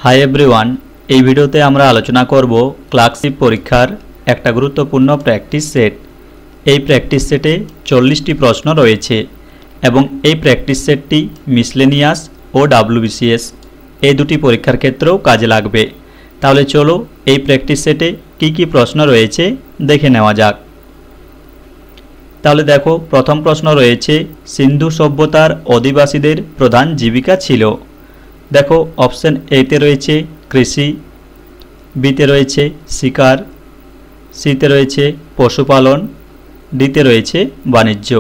High everyone এই ভিডিওতে আমরা আলোচনা করব ক্লার্কশিপ পরীক্ষার একটা গুরুত্বপূর্ণ প্র্যাকটিস সেট। এই প্র্যাকটিস সেটে 40টি প্রশ্ন রয়েছে এবং এই প্র্যাকটিস সেটটি মিসলেনিয়াস ও ডব্লিউবিসিএস এই দুটি পরীক্ষার ক্ষেত্রেও কাজে লাগবে। তাহলে চলো এই প্র্যাকটিস সেটে কি কি প্রশ্ন রয়েছে দেখে নেওয়া যাক। তাহলে দেখো, প্রথম প্রশ্ন রয়েছে সিন্ধু সভ্যতার অধিবাসীদের প্রধান জীবিকা ছিল। দেখো, অপশন এতে রয়েছে কৃষি, বিতে রয়েছে শিকার, সিতে রয়েছে পশুপালন, ডিতে রয়েছে বাণিজ্য।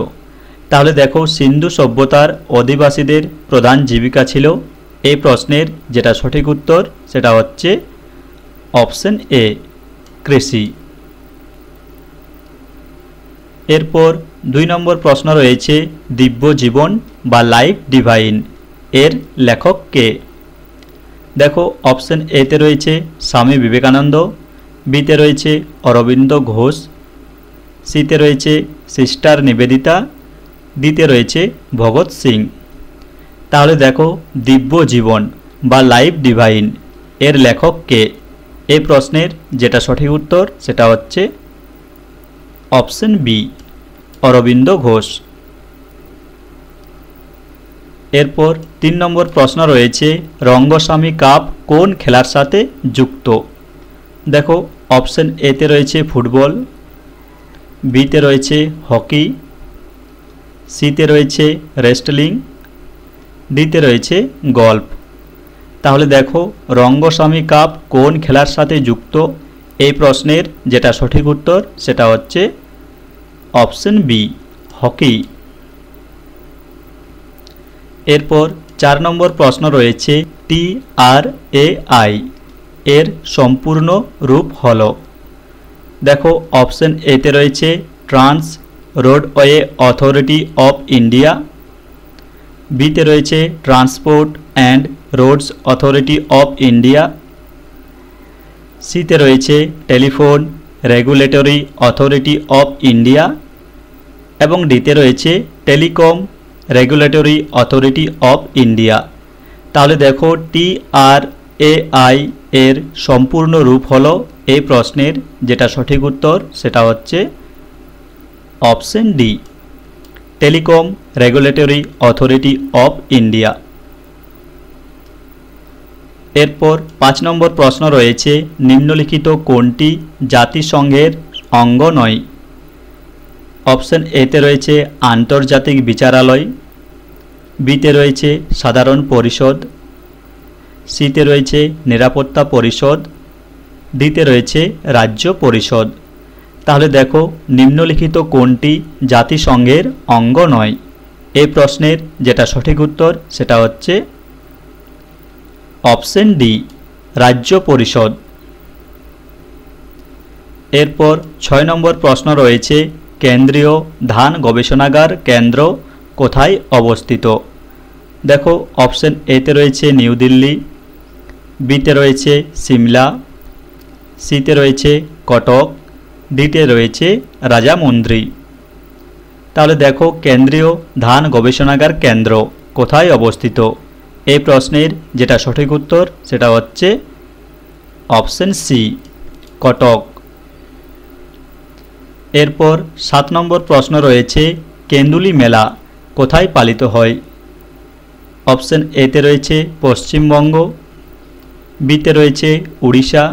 তাহলে দেখো, সিন্ধু সভ্যতার অধিবাসীদের প্রধান জীবিকা ছিল। এই প্রশ্নের যেটা সঠিক উত্তর সেটা হচ্ছে অপশন এ, কৃষি। এরপর 2 নম্বর প্রশ্ন রয়েছে দিব্য জীবন বা লাইফ ডিভাইন এর লেখক কে। দেখো, অপশন এতে রয়েছে স্বামী বিবেকানন্দ, বিতে রয়েছে অরবিন্দ ঘোষ, সিতে রয়েছে সিস্টার নিবেদিতা, ডিতে রয়েছে ভগৎ সিং। তাহলে দেখো, দিব্য জীবন বা লাইফ ডিভাইন এর লেখক কে। এই প্রশ্নের যেটা সঠিক উত্তর সেটা হচ্ছে অপশন বি, অরবিন্দ ঘোষ। এরপর 3 নম্বর প্রশ্ন রয়েছে রঙ্গস্বামী কাপ কোন খেলার সাথে যুক্ত। দেখো, অপশন এতে রয়েছে ফুটবল, বিতে রয়েছে হকি, সিতে রয়েছে রেসলিং, ডিতে রয়েছে গল্ফ। তাহলে দেখো, রঙ্গস্বামী কাপ কোন খেলার সাথে যুক্ত। এই প্রশ্নের যেটা সঠিক উত্তর সেটা হচ্ছে অপশন বি, হকি। এরপর 4 নম্বর প্রশ্ন রয়েছে TRAI এর সম্পূর্ণ রূপ হলো। দেখো, অপশন এতে রয়েছে trans roadway authority of India, বিতে রয়েছে transport and roads authority of India, সিতে রয়েছে telephone regulatory authority of India এবং ডিতে রয়েছে telecom regulatory authority of India. তাহলে দেখো, TRAI এর সম্পূর্ণ রূপ হলো। এই প্রশ্নের যেটা সঠিক উত্তর সেটা হচ্ছে option D, telecom regulatory authority of India. এরপর 5 নম্বর প্রশ্ন রয়েছে নিম্নলিখিত কোনটি জাতিসংঘের অঙ্গ নয়। অপশন এতে রয়েছে আন্তর্জাতিক বিচারালয়, বিতে রয়েছে সাধারণ পরিষদ, সিতে রয়েছে নিরাপত্তা পরিষদ, ডিতে রয়েছে রাজ্য পরিষদ। তাহলে দেখো, নিম্নলিখিত কোনটি জাতিসংঘের অঙ্গ নয়। এই প্রশ্নের যেটা সঠিক উত্তর সেটা হচ্ছে অপশন ডি, রাজ্য পরিষদ। এরপর 6 নম্বর প্রশ্ন রয়েছে কেন্দ্রীয় ধান গবেষণাগার কেন্দ্র কোথায় অবস্থিত। দেখো, অপশন এতে রয়েছে নিউ দিল্লি, বিতে রয়েছে সিমলা, সিতে রয়েছে কটক, ডিতে রয়েছে রাজামুন্দ্রি। তাহলে দেখো, কেন্দ্রীয় ধান গবেষণাগার কেন্দ্র কোথায় অবস্থিত। এই প্রশ্নের যেটা সঠিক উত্তর সেটা হচ্ছে অপশন সি, কটক। এরপর 7 নম্বর প্রশ্ন রয়েছে কেন্দুলি মেলা কোথায় পালিত হয়। অপশন এতে রয়েছে পশ্চিমবঙ্গ, বিতে রয়েছে উড়িষ্যা,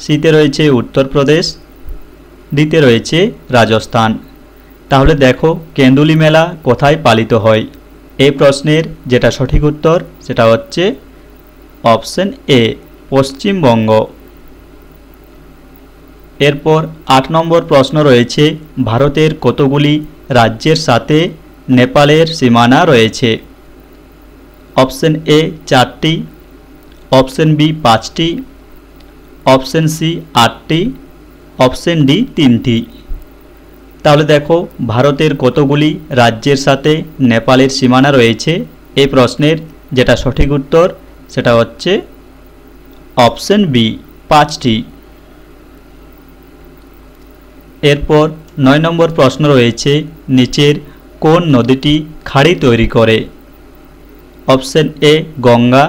সিতে রয়েছে উত্তরপ্রদেশ, ডিতে রয়েছে রাজস্থান। তাহলে দেখো, কেন্দুলি মেলা কোথায় পালিত হয়। এই প্রশ্নের যেটা সঠিক উত্তর সেটা হচ্ছে অপশন এ, পশ্চিমবঙ্গ। এরপর 8 নম্বর প্রশ্ন রয়েছে ভারতের কতগুলি রাজ্যের সাথে নেপালের সীমানা রয়েছে। অপশন এ 4টি, অপশন বি 5টি, অপশন সি 8টি, অপশন ডি 3টি। তাহলে দেখো, ভারতের কতগুলি রাজ্যের সাথে নেপালের সীমানা রয়েছে। এই প্রশ্নের যেটা সঠিক উত্তর সেটা হচ্ছে অপশন বি, 5টি। এরপর 9 নম্বর প্রশ্ন রয়েছে নিচের কোন নদীটি খাড়ি তৈরি করে। Option A Ganga,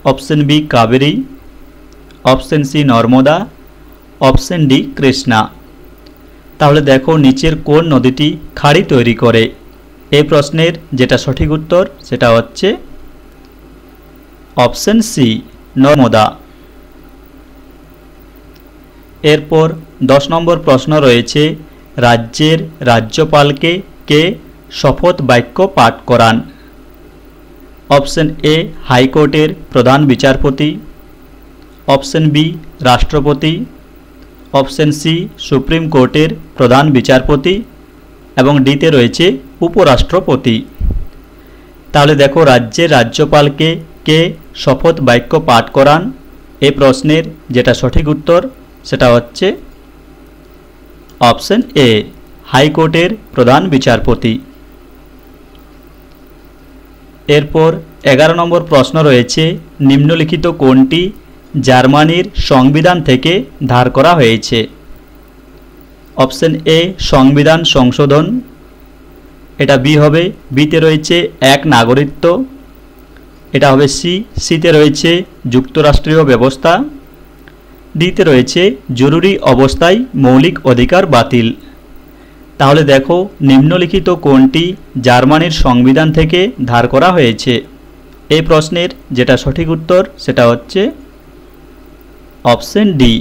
option B Kaveri, option C Narmada, option D Krishna. তাহলে দেখো নিচের কোন নদীটি খাড়ি তৈরি করে? এই প্রশ্নের যেটা সঠিক উত্তর সেটা হচ্ছে অপশন সি নর্মদা। এরপর 10 নম্বর প্রশ্ন রয়েছে, রাজ্যের রাজ্যপালকে কে শপথ বাক্য পাঠ করান? অপশন এ হাইকোর্টের প্রধান বিচারপতি, অপশন বি রাষ্ট্রপতি, অপশন সি সুপ্রিম কোর্টের প্রধান বিচারপতি এবং ডিতে রয়েছে উপরাষ্ট্রপতি। তাহলে দেখো রাজ্যের রাজ্যপালকে কে শপথ বাক্য পাঠ করান? এই প্রশ্নের যেটা সঠিক উত্তর সেটা হচ্ছে অপশন এ হাইকোর্টের প্রধান বিচারপতি। এরপর 11 নম্বর প্রশ্ন রয়েছে, নিম্নলিখিত কোনটি জার্মানির সংবিধান থেকে ধার করা হয়েছে? অপশন এ সংবিধান সংশোধন, এটা বি হবে, বিতে রয়েছে এক নাগরিকত্ব, এটা হবে সি, সিতে রয়েছে যুক্তরাষ্ট্রীয় ব্যবস্থা, ডিতে রয়েছে জরুরি অবস্থায় মৌলিক অধিকার বাতিল। তাহলে দেখো নিম্নলিখিত কোনটি জার্মানির সংবিধান থেকে ধার করা হয়েছে? এই প্রশ্নের যেটা সঠিক উত্তর সেটা হচ্ছে অপশন ডি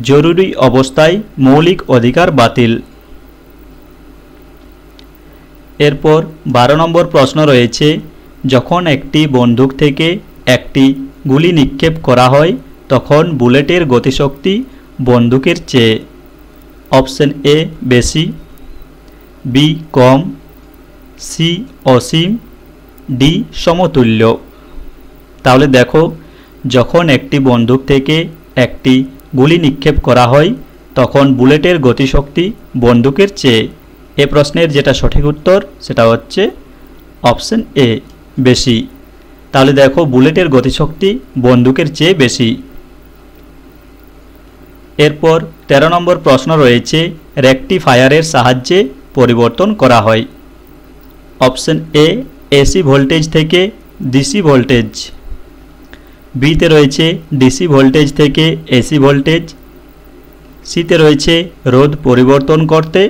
জরুরি অবস্থায় মৌলিক অধিকার বাতিল। এরপর 12 নম্বর প্রশ্ন রয়েছে, যখন একটি বন্দুক থেকে একটি গুলি নিক্ষেপ করা হয় তখন বুলেটের গতিশক্তি বন্দুকের চেয়ে অপশন এ বেশি, বি কম, সি অসীম, ডি সমতুল্য। তাহলে দেখো যখন একটি বন্দুক থেকে একটি গুলি নিক্ষেপ করা হয় তখন বুলেটের গতিশক্তি বন্দুকের চেয়ে। এ প্রশ্নের যেটা সঠিক উত্তর সেটা হচ্ছে অপশন এ বেশি। তাহলে দেখো বুলেটের গতিশক্তি বন্দুকের চেয়ে বেশি। এরপর 13 নম্বর প্রশ্ন রয়েছে, রেকটিফায়ারের সাহায্যে পরিবর্তন করা হয়। অপশন এ এসি ভোল্টেজ থেকে ডিসি ভোল্টেজ, বিতে রয়েছে ডিসি ভোল্টেজ থেকে এসি ভোল্টেজ, সিতে রয়েছে রোধ পরিবর্তন করতে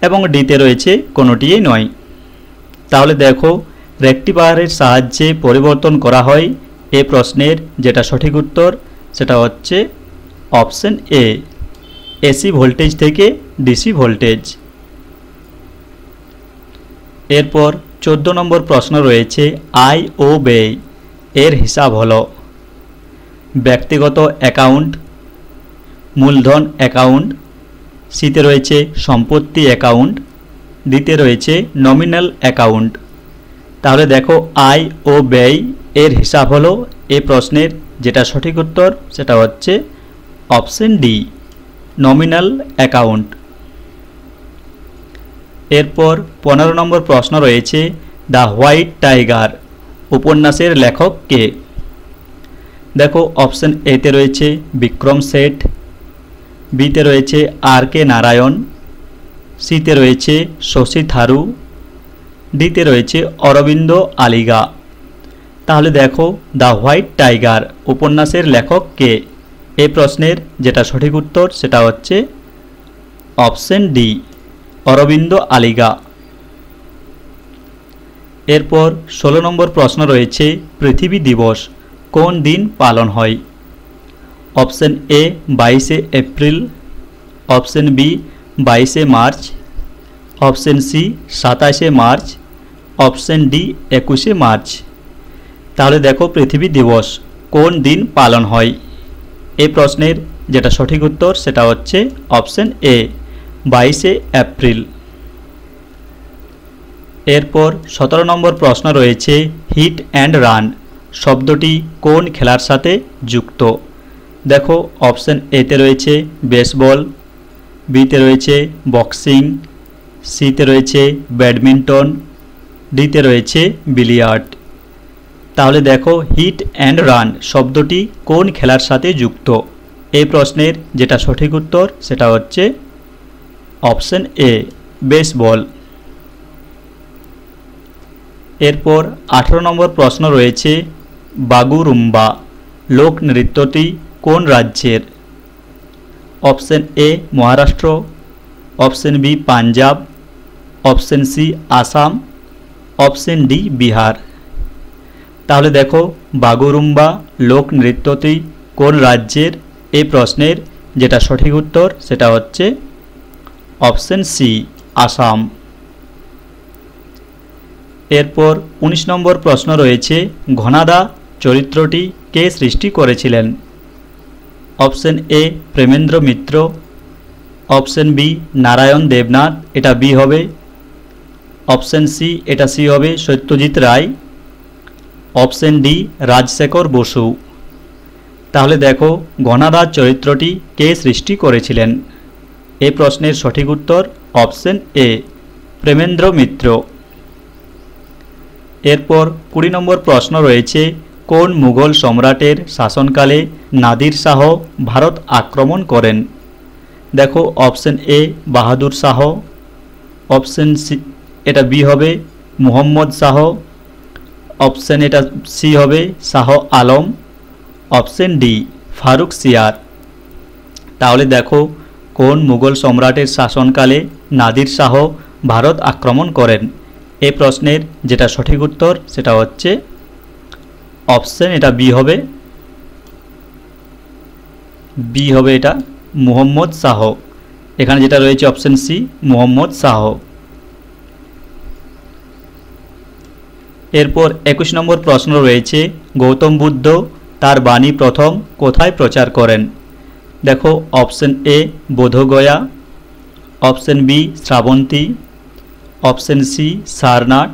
এবং ডিতে রয়েছে কোনোটিই নয়। তাহলে দেখো রেকটিফায়ারের সাহায্যে পরিবর্তন করা হয়। এ প্রশ্নের যেটা সঠিক উত্তর সেটা হচ্ছে অপশন এ এসি ভোল্টেজ থেকে ডিসি ভোল্টেজ। এরপর 14 নম্বর প্রশ্ন রয়েছে, আয় ও ব্যয় এর হিসাব হলো ব্যক্তিগত অ্যাকাউন্ট, মূলধন অ্যাকাউন্ট, সিতে রয়েছে সম্পত্তি অ্যাকাউন্ট, ডিতে রয়েছে নমিনাল অ্যাকাউন্ট। তাহলে দেখো আয় ও ব্যয় এর হিসাব হলো, এই প্রশ্নের যেটা সঠিক উত্তর সেটা হচ্ছে অপশন ডি নমিনাল অ্যাকাউন্ট। এরপর 15 নম্বর প্রশ্ন রয়েছে, দ্য হোয়াইট টাইগার উপন্যাসের লেখক কে? দেখো অপশন এতে রয়েছে বিক্রম শেঠ, বিতে রয়েছে আর কে নারায়ণ, সিতে রয়েছে শশী থারু, ডিতে রয়েছে অরবিন্দ আলিগা। তাহলে দেখো দ্য হোয়াইট টাইগার উপন্যাসের লেখক কে? এই প্রশ্নের যেটা সঠিক উত্তর সেটা হচ্ছে অপশন ডি অরবিন্দ আলিগা। এরপর 16 নম্বর প্রশ্ন রয়েছে, পৃথিবী দিবস কোন দিন পালন হয়? অপশন এ 22শে এপ্রিল, অপশন বি 22শে মার্চ, অপশন সি 27শে মার্চ, অপশন ডি 21শে মার্চ। তাহলে দেখো পৃথিবী দিবস কোন দিন পালন হয়? এই প্রশ্নের যেটা সঠিক উত্তর সেটা হচ্ছে অপশন এ 22শে এপ্রিল। এরপর 17 নম্বর প্রশ্ন রয়েছে, হিট অ্যান্ড রান শব্দটি কোন খেলার সাথে যুক্ত? দেখো অপশন এতে রয়েছে বেসবল, বিতে রয়েছে বক্সিং, সিতে রয়েছে ব্যাডমিন্টন, ডিতে রয়েছে বিলিয়ার্ড। তাহলে দেখো হিট অ্যান্ড রান শব্দটি কোন খেলার সাথে যুক্ত? এই প্রশ্নের যেটা সঠিক উত্তর সেটা হচ্ছে অপশন এ বেসবল। এরপর 18 নম্বর প্রশ্ন রয়েছে, বাগুরুম্বা লোক নৃত্যটি কোন রাজ্যের? Option A Maharashtra, option B Punjab, option C Assam, option D Bihar. তাহলে দেখো বাগুরুম্বা লোক নৃত্যটি কোন রাজ্যের, এই প্রশ্নের যেটা সঠিক উত্তর সেটা হচ্ছে অপশন সি আসাম। এরপর ১৯ নম্বর প্রশ্ন রয়েছে, ঘনাদা চরিত্রটি কে সৃষ্টি করেছিলেন? Option A Premendra Mitra, option B Narayan Debnath, এটা বি হবে, অপশন সি এটা সি হবে সত্যজিৎ রায়, অপশন ডি রাজশেখর বসু। তাহলে দেখো ঘনাদার চরিত্রটি কে সৃষ্টি করেছিলেন? এই প্রশ্নের সঠিক উত্তর অপশন এ প্রেমেন্দ্র মিত্র। এরপর ২০ নম্বর প্রশ্ন রয়েছে, কোন মুঘল সম্রাটের শাসনকালে নাদির শাহ ভারত আক্রমণ করেন? দেখো option A Bahadur Shah, option C এটা বি হবে মুহম্মদ শাহ, অপশন এটা সি হবে শাহ আলম, অপশন ডি ফারুক সিয়ার। তাহলে দেখো কোন মুঘল সম্রাটের শাসনকালে নাদির শাহ ভারত আক্রমণ করেন? এই প্রশ্নের যেটা সঠিক উত্তর সেটা হচ্ছে অপশন এটা বি হবে, এটা মুহম্মদ শাহ। এখানে যেটা রয়েছে অপশন সি মুহম্মদ শাহ। এরপর ২১ নম্বর প্রশ্ন রয়েছে, গৌতম বুদ্ধ তার বাণী প্রথম কোথায় প্রচার করেন? দেখো option A Bodh Gaya, option B Shravasti, option C Sarnath,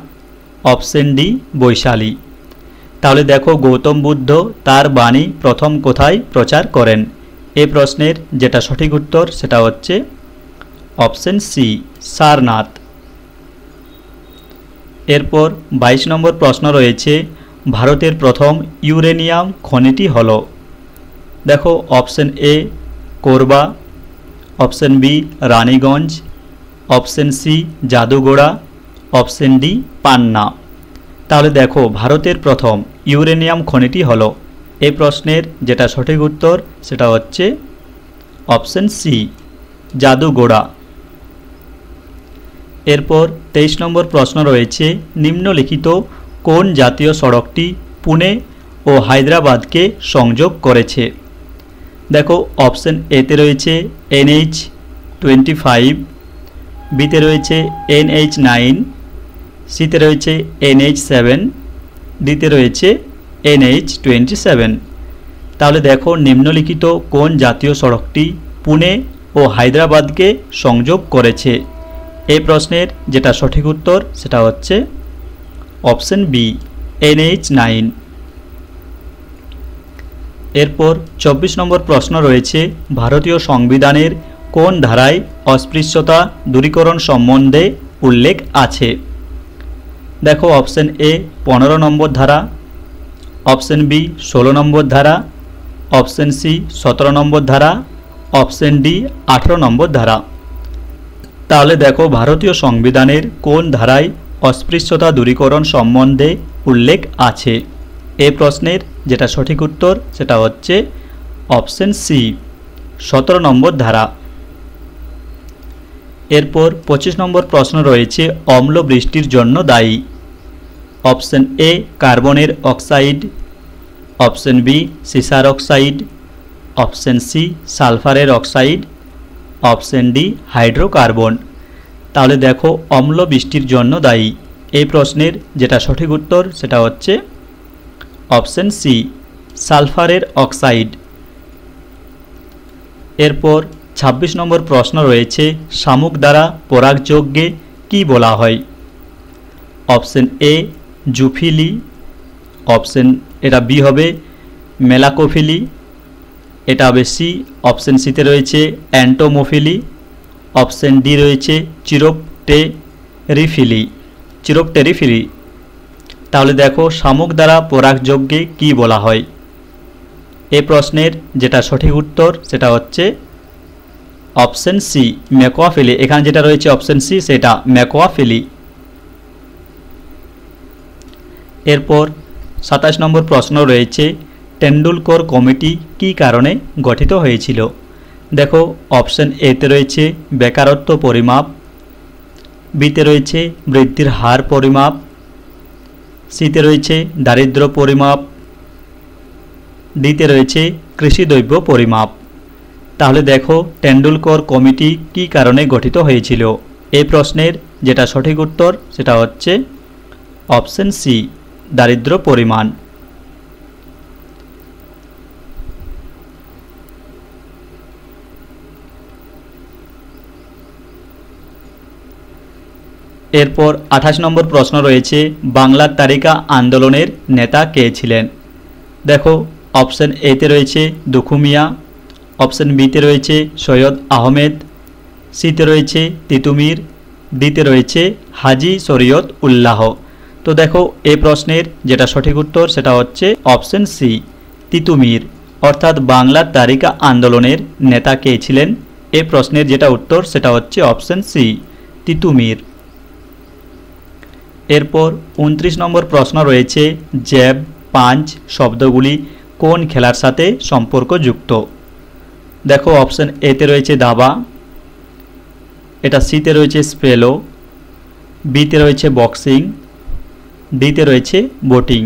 option D Vaishali. তাহলে দেখো গৌতম বুদ্ধ তার বাণী প্রথম কোথায় প্রচার করেন? এই প্রশ্নের যেটা সঠিক উত্তর সেটা হচ্ছে অপশন সি সারনাথ। এরপর ২২ নম্বর প্রশ্ন রয়েছে, ভারতের প্রথম ইউরেনিয়াম খনিটি হল? দেখো option A Korba, option B Raniganj, option C Jaduguda, option D Panna. তাহলে দেখো ভারতের প্রথম ইউরেনিয়াম খনিটি হল, এই প্রশ্নের যেটা সঠিক উত্তর সেটা হচ্ছে অপশন সি জাদুগোড়া। এরপর ২৩ নম্বর প্রশ্ন রয়েছে, নিম্নলিখিত কোন জাতীয় সড়কটি পুনে ও হায়দ্রাবাদকে সংযোগ করেছে? দেখো অপশন এতে রয়েছে NH-25, বিতে রয়েছে NH-9, সিতে রয়েছে NH-7, ডিতে রয়েছে NH-27। তাহলে দেখো নিম্নলিখিত কোন জাতীয় সড়কটি পুনে ও হায়দ্রাবাদকে সংযোগ করেছে? এই প্রশ্নের যেটা সঠিক উত্তর সেটা হচ্ছে অপশন বি NH-9। এরপর ২৪ নম্বর প্রশ্ন রয়েছে, ভারতীয় সংবিধানের কোন ধারায় অস্পৃশ্যতা দূরীকরণ সম্বন্ধে উল্লেখ আছে? দেখো অপশন এ ১৫ নম্বর ধারা, অপশন বি ১৬ নম্বর ধারা, অপশন সি ১৭ নম্বর ধারা, অপশন ডি ১৮ নম্বর ধারা। তাহলে দেখো ভারতীয় সংবিধানের কোন ধারায় অস্পৃশ্যতা দূরীকরণ সম্বন্ধে উল্লেখ আছে? এই প্রশ্নের যেটা সঠিক উত্তর সেটা হচ্ছে অপশন সি ১৭ নম্বর ধারা। এরপর ২৫ নম্বর প্রশ্ন রয়েছে, অম্ল বৃষ্টির জন্য দায়ী? অপশন এ কার্বনের অক্সাইড, অপশন বি সিসার অক্সাইড, অপশন সি সালফারের অক্সাইড, অপশন ডি হাইড্রোকার্বন। তাহলে দেখো অম্ল বৃষ্টির জন্য দায়ী, এই প্রশ্নের যেটা সঠিক উত্তর সেটা হচ্ছে অপশন সি সালফারের অক্সাইড। এরপর ২৬ নম্বর প্রশ্ন রয়েছে, শামুক দ্বারা পরাগযজ্ঞে কি বলা হয়? অপশন এ জুফিলি, অপশন এটা বি হবে মেলাকোফিলি, এটা হবে সি, অপশন সিতে রয়েছে অ্যান্টোমোফিলি, অপশন ডি রয়েছে চিরোপটেরিফিলি। তাহলে দেখো শামুক দ্বারা পরাগযজ্ঞে কি বলা হয়? এই প্রশ্নের যেটা সঠিক উত্তর সেটা হচ্ছে অপশন সি ম্যাকোয়াফিলি। এখানে যেটা রয়েছে অপশন সি সেটা ম্যাকোয়াফিলি। এরপর 27 নম্বর প্রশ্ন রয়েছে টেন্ডুলকর কমিটি কী কারণে গঠিত হয়েছিল। দেখো অপশন এতে রয়েছে বেকারত্ব পরিমাপ, বিতে রয়েছে বৃদ্ধির হার পরিমাপ, সিতে রয়েছে দারিদ্র্য পরিমাপ, ডিতে রয়েছে কৃষিদ্রব্য পরিমাপ। তাহলে দেখো টেন্ডুলকর কমিটি কী কারণে গঠিত হয়েছিল। এই প্রশ্নের যেটা সঠিক উত্তর সেটা হচ্ছে অপশন সি, দারিদ্র্য পরিমাণ। এরপর 28 নম্বর প্রশ্ন রয়েছে বাংলার তালিকা আন্দোলনের নেতা কে ছিলেন। দেখো অপশন এতে রয়েছে দুখু মিয়া, অপশন বিতে রয়েছে সৈয়দ আহমেদ, সিতে রয়েছে তিতুমির, ডিতে রয়েছে হাজি শরীয়ত উল্লাহ। তো দেখো এই প্রশ্নের যেটা সঠিক উত্তর সেটা হচ্ছে অপশন সি, তিতুমির। অর্থাৎ বাংলার তালিকা আন্দোলনের নেতা কে ছিলেন, এই প্রশ্নের যেটা উত্তর সেটা হচ্ছে অপশন সি, তিতুমির। এরপর 29 নম্বর প্রশ্ন রয়েছে জ্যাব, পাঞ্চ শব্দগুলি কোন খেলার সাথে সম্পর্কযুক্ত। দেখো অপশন এতে রয়েছে দাবা, এটা সিতে রয়েছে স্পেলো, বিতে রয়েছে বক্সিং, ডিতে রয়েছে বোটিং।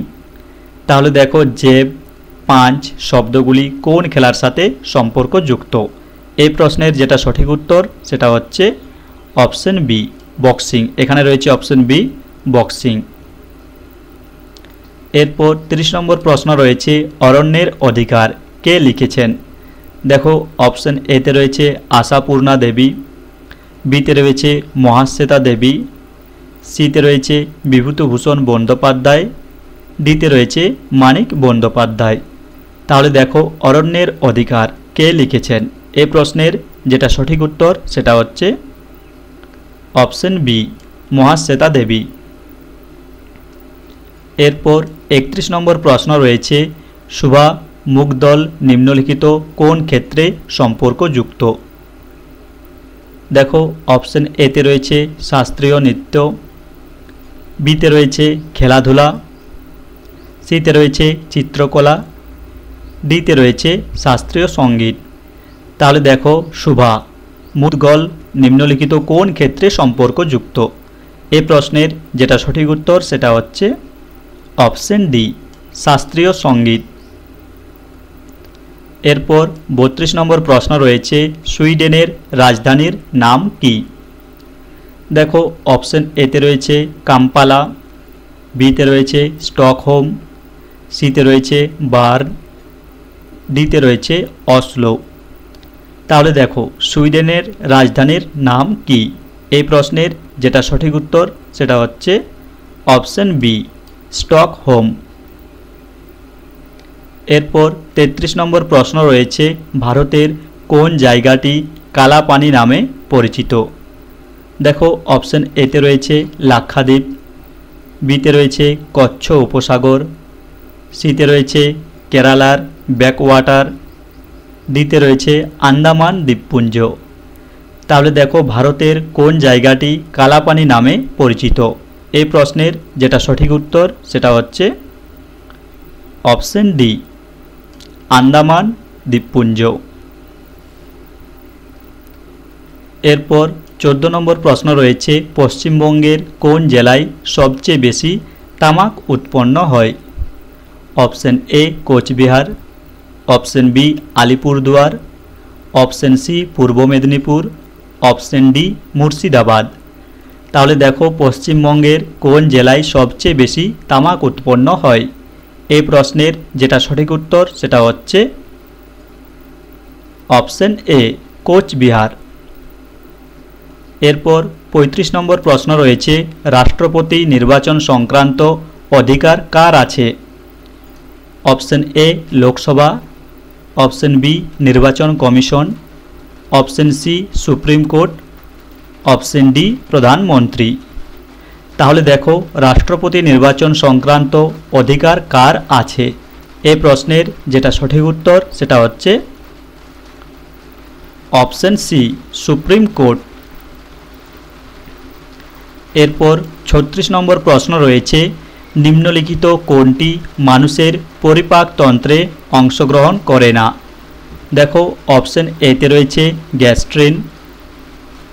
তাহলে দেখো জ্যাব, পাঞ্চ শব্দগুলি কোন খেলার সাথে সম্পর্কযুক্ত। এই প্রশ্নের যেটা সঠিক উত্তর সেটা হচ্ছে অপশন বি, বক্সিং। এখানে রয়েছে অপশন বি, বক্সিং। এরপর 30 নম্বর প্রশ্ন রয়েছে অরণ্যের অধিকার কে লিখেছেন। দেখো অপশন এতে রয়েছে আশাপূর্ণা দেবী, বিতে রয়েছে মহাশ্বেতা দেবী, সিতে রয়েছে বিভূতিভূষণ বন্দ্যোপাধ্যায়, ডিতে রয়েছে মানিক বন্দ্যোপাধ্যায়। তাহলে দেখো অরণ্যের অধিকার কে লিখেছেন। এই প্রশ্নের যেটা সঠিক উত্তর সেটা হচ্ছে অপশন বি, মহাশ্বেতা দেবী। এরপর 31 নম্বর প্রশ্ন রয়েছে শুভা মুগদল নিম্নলিখিত কোন ক্ষেত্রে সম্পর্কযুক্ত। দেখো অপশন এতে রয়েছে শাস্ত্রীয় নৃত্য, বিতে রয়েছে খেলাধুলা, সিতে রয়েছে চিত্রকলা, ডিতে রয়েছে শাস্ত্রীয় সঙ্গীত। তাহলে দেখো শুভা মুদগল নিম্নলিখিত কোন ক্ষেত্রে সম্পর্কযুক্ত। এই প্রশ্নের যেটা সঠিক উত্তর সেটা হচ্ছে অপশন ডি, শাস্ত্রীয় সঙ্গীত। এরপর 32 নম্বর প্রশ্ন রয়েছে সুইডেনের রাজধানীর নাম কি। দেখো অপশন এতে রয়েছে কাম্পালা, বিতে রয়েছে স্টকহোম, সিতে রয়েছে বার্ন, ডিতে রয়েছে অসলো। তাহলে দেখো সুইডেনের রাজধানীর নাম কি। এই প্রশ্নের যেটা সঠিক উত্তর সেটা হচ্ছে অপশন বি, স্টকহোম। এরপর 33 নম্বর প্রশ্ন রয়েছে ভারতের কোন জায়গাটি কালাপানি নামে পরিচিত। দেখো অপশন এতে রয়েছে লাক্ষাদ্বীপ, বিতে রয়েছে কচ্ছ উপসাগর, সিতে রয়েছে কেরালার ব্যাকওয়াটার, ডিতে রয়েছে আন্দামান দ্বীপপুঞ্জ। তাহলে দেখো ভারতের কোন জায়গাটি কালাপানি নামে পরিচিত। এই প্রশ্নের যেটা সঠিক উত্তর সেটা হচ্ছে অপশন ডি, আন্দামান দ্বীপপুঞ্জ। এরপর 14 নম্বর প্রশ্ন রয়েছে পশ্চিমবঙ্গের কোন জেলায় সবচেয়ে বেশি তামাক উৎপন্ন হয়। Option A Cooch Behar, option B Alipurduar, option C Purba Medinipur, option D Murshidabad. তাহলে দেখো পশ্চিমবঙ্গের কোন জেলায় সবচেয়ে বেশি তামাক উৎপন্ন হয়। এই প্রশ্নের যেটা সঠিক উত্তর সেটা হচ্ছে অপশন এ কোচবিহার। এরপর 35 নম্বর প্রশ্ন রয়েছে রাষ্ট্রপতি নির্বাচন সংক্রান্ত অধিকার কার আছে। Option A Lok Sabha, option B নির্বাচন commission, option C supreme court, option D প্রধানমন্ত্রী। তাহলে দেখো রাষ্ট্রপতি নির্বাচন সংক্রান্ত অধিকার কার আছে। এই প্রশ্নের যেটা সঠিক উত্তর সেটা হচ্ছে অপশন সি সুপ্রিম কোর্ট। এরপর 36 নম্বর প্রশ্ন রয়েছে নিম্নলিখিত কোনটি মানুষের পরিপাকতন্ত্রে অংশগ্রহণ করে না? দেখো অপশন এতে রয়েছে গ্যাস্ট্রিন,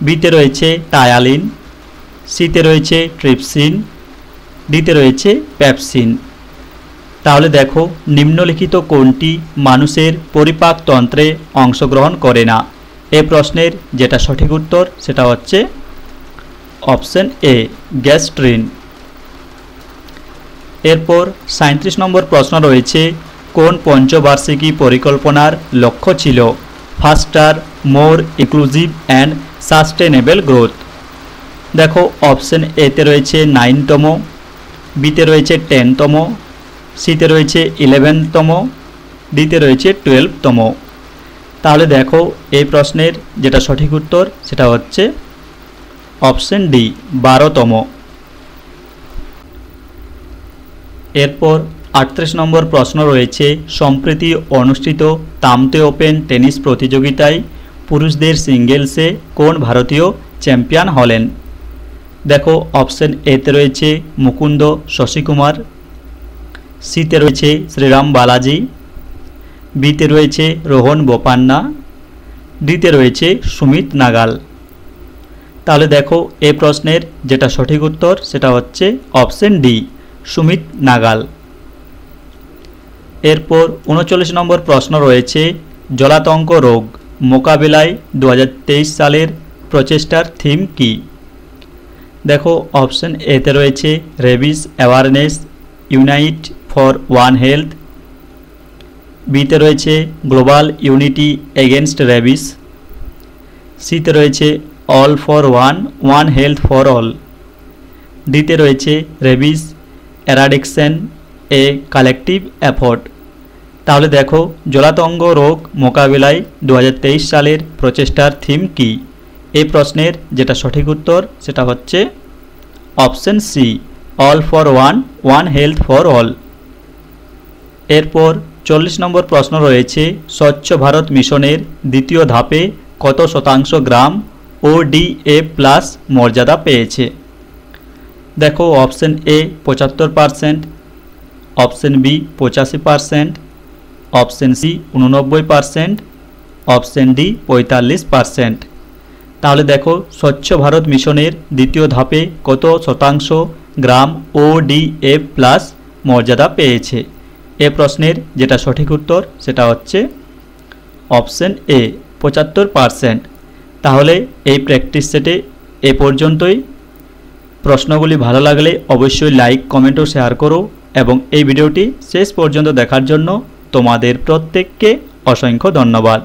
বিতে রয়েছে টায়ালিন, সিতে রয়েছে ট্রিপসিন, ডিতে রয়েছে পেপসিন। তাহলে দেখো নিম্নলিখিত কোনটি মানুষের পরিপাকতন্ত্রে অংশগ্রহণ করে না? এই প্রশ্নের যেটা সঠিক উত্তর সেটা হচ্ছে অপশন এ গ্যাস্ট্রিন। এরপর 37 নম্বর প্রশ্ন রয়েছে, কোন পঞ্চবার্ষিকী পরিকল্পনার লক্ষ্য ছিল ফাস্টার, মোর ইনক্লুসিভ অ্যান্ড সাস্টেনেবল গ্রোথ? দেখো অপশন এতে রয়েছে 9তম, বিতে রয়েছে 10তম, সিতে রয়েছে 11তম, ডিতে রয়েছে 12তম। তাহলে দেখো এই প্রশ্নের যেটা সঠিক উত্তর সেটা হচ্ছে অপশন ডি 12তম। এরপর 38 নম্বর প্রশ্ন রয়েছে, সম্প্রতি অনুষ্ঠিত তামতে ওপেন টেনিস প্রতিযোগিতায় পুরুষদের সিঙ্গেলসে কোন ভারতীয় চ্যাম্পিয়ন হলেন? দেখো অপশন এতে রয়েছে মুকুন্দ শশীকুমার, সিতে রয়েছে শ্রীরাম বালাজি, বিতে রয়েছে রোহন বোপান্না, ডিতে রয়েছে সুমিত নাগাল। তাহলে দেখো এই প্রশ্নের যেটা সঠিক উত্তর সেটা হচ্ছে অপশন ডি সুমিত নাগাল। এরপর 39 নম্বর প্রশ্ন রয়েছে, জলাতঙ্ক রোগ মোকাবিলায় 2023 সালের প্রচেষ্টার থিম কি? দেখো অপশন এতে রয়েছে rabies awareness unite for one health, বিতে রয়েছে গ্লোবাল ইউনিটি এগেনস্ট রেবিস, সিতে রয়েছে all for one, one health for all, ডিতে রয়েছে রেবিস এরাডিকশন এ কালেকটিভ এফোর্ট। তাহলে দেখো জলাতঙ্ক রোগ মোকাবিলায় 2023 সালের প্রচেষ্টার থিম কি? এই প্রশ্নের যেটা সঠিক উত্তর সেটা হচ্ছে option C all for one, one health for all. এরপর 40 নম্বর প্রশ্ন রয়েছে, স্বচ্ছ ভারত মিশনের দ্বিতীয় ধাপে কত শতাংশ গ্রাম ODA প্লাস মর্যাদা পেয়েছে? দেখো option A 75%, option B 85%, option C 89%, option D 45%। তাহলে দেখো স্বচ্ছ ভারত মিশনের দ্বিতীয় ধাপে কত শতাংশ গ্রাম ODA প্লাস মর্যাদা পেয়েছে? এ প্রশ্নের যেটা সঠিক উত্তর সেটা হচ্ছে অপশন এ 75%। তাহলে এই প্র্যাকটিস সেটে এ পর্যন্তই। প্রশ্নগুলি ভালো লাগলে অবশ্যই লাইক, কমেন্ট ও শেয়ার করো এবং এই ভিডিওটি শেষ পর্যন্ত দেখার জন্য তোমাদের প্রত্যেককে অসংখ্য ধন্যবাদ।